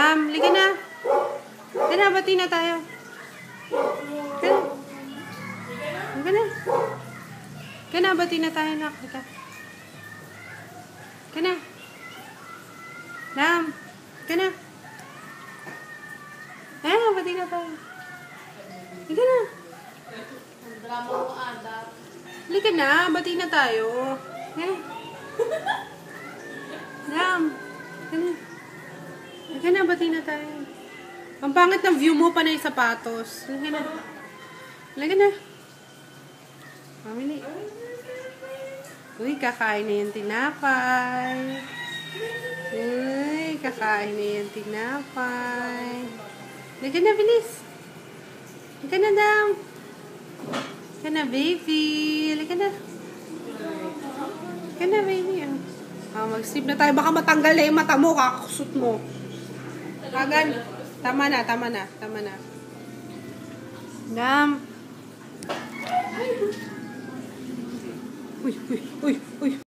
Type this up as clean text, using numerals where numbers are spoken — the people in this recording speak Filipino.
Dam, liga na. Liga na, bati na tayo. Liga na. Liga na. Liga na, bati na tayo na. Liga. Liga na. Dam, liga na. Bati na tayo. Liga na. Drama mo, Ada. Liga na, bati na tayo. Dam, liga na. Liga na, bati na tayo. Ang pangit ng view mo pa na yung sapatos. Liga na. Liga na. Mamili. Uy, kakain na yung tinapay. Uy, kakain na yung tinapay. Liga na, bilis. Liga na, Dam. Liga na, baby. Liga na. Liga na, baby. Mag-sleep na tayo. Baka matanggal na yung mata mo. Kakusot mo. Agan. Tama na, tama na. Tama na. Dam. Uy, uy, uy, uy.